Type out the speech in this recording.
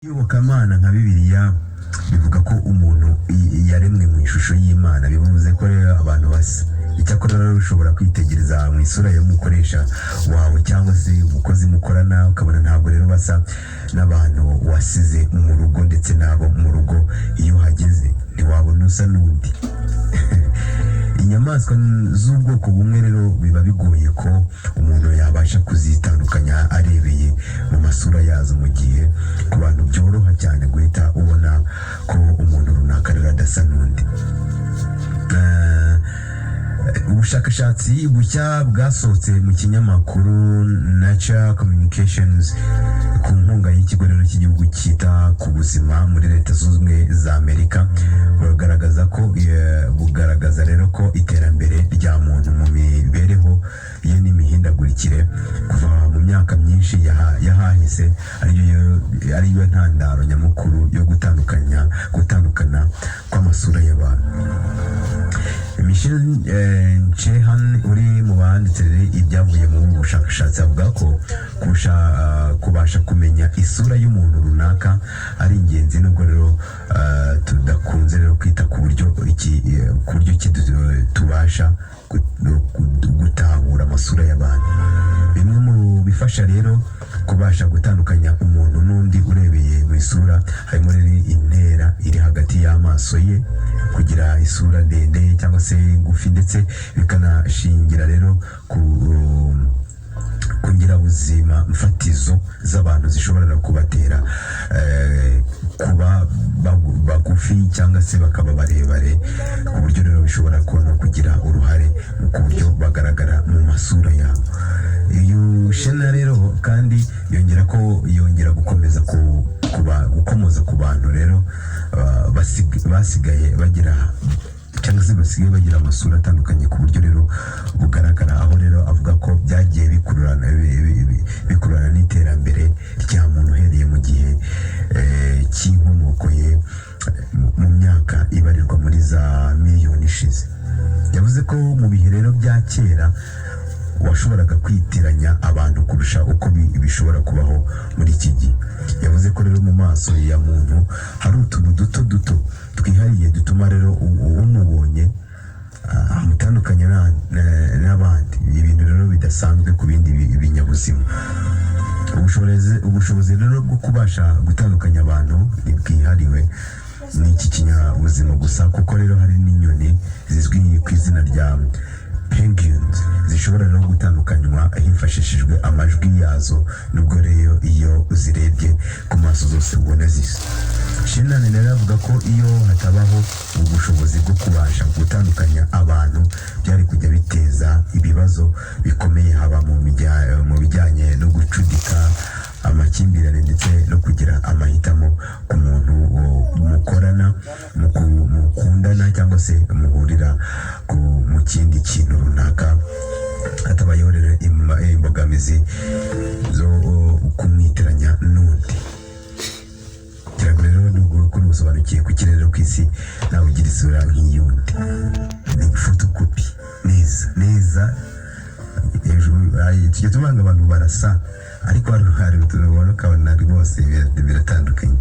Iyobokamana nka Bibiliya bivuga ko umuntu yaremwe mu ishusho y'Imana, bivuze ko rero abantu basa. Icyakora rero ushobora kwitegereza mu isura y'umukoresha wawe cyangwa se umukozi mukorana ukabona ntabwo rero basa n'abantu wasize mu rugo, ndetse nabo mu rugo iyo hageze ntiwabona usa n'undi. Inyamaswa z'ubwoko bumwe rero biba bigoye ko umuntu yabasha kuzitandukanya arebeye mu masura yazo, mu gihe ku bantu byoroha cyane guhita ubona ko umuntu runaka rero adasa n'undi. Ubushakashatsi bushya bwasohotse mu kinyamakuru Nature Communications ku nkunga y'ikigo rero cy'igihugu cyita ku buzima muri Leta Zunze Ubumwe za Amerika bugaragaza rero ko iterambere rya muntu mu mibereho ye n'imihindagurikire kuva mu myaka myinshi yahahise ariyo ntandaro nyamukuru yo gutandukana kw'amasura y'abantu. Michel Chehan uri mu banditse ibyavuye mu bushakashatsi avuga ko kubasha kumenya isura y'umuntu runaka ari ingenzi, nubwo rero tudakunze rero kwita ku buryo tubasha gutahura amasura y'abantu. Bimwe mu bifasha rero kubasha gutandukanya umuntu n'undi urebeye mu isura harimo rero intera iri hagati y'amaso ye, kugira isura ndende cyangwa se ngufi, ndetse bikanashingira rero ku ngirabuzima mfatizo z'abantu zishobora kubatera kuba bagufi cyangwa se bakaba barebare, ku buryo rero bishobora no kugira uruhare mu buryo bagaragara mu masura yabo. Uyu Shena rero kandi yongera gukomeza gukomoza ku bantu rero basigaye bagira amasura atandukanye ku buryo rero bugaragara, aho rero avuga ko byagiye bikururana n'iterambere rya muntu uhereye mu gihe cy'inkomoko ye mu myaka ibarirwa muri za miliyoni ishize. Yavuze ko mu bihe rero bya kera washoboraga kwitiranya abantu kurusha uko bishobora kubaho muri iki gihe. Yavuze ko rero mu maso ya muntu hari utuntu duto twihariye dutuma rero umubonye amutandukanya n'abandi, ibintu rero bidasanzwe ku bindi binyabuzima. Ubushobozi rero bwo kubasha gutandukanya abantu ntibwihariwe n'iki kinyabuzima gusa, kuko rero hari n'inyoni zizwi ku izina rya penguins zishobora no gutandukanywa hifashishijwe amajwi yazo, nubwo rero iyo uzirebye ku maso zose ubona zisa. Shenan rero avuga ko iyo hatabaho ubushobozi bwo kubasha gutandukanya abantu byari kujya biteza ibibazo bikomeye, haba mu bijyanye no gucudika, amakimbirane, ndetse no kugira amahitamo ku muntu mukorana, mukundana cyangwa se muhurira mu kindi kintu runaka, hatabayeho rero imbogamizi zo kumwitiranya n'undi. Rero nubwo usobanukiye ku kirere ku isi nawe ugira isura nk'iy'undi, ni fotokopi neza hejuru. Tujya tubanga abantu barasa, ariko hari utuntu ubona ukabona rwose biratandukanye.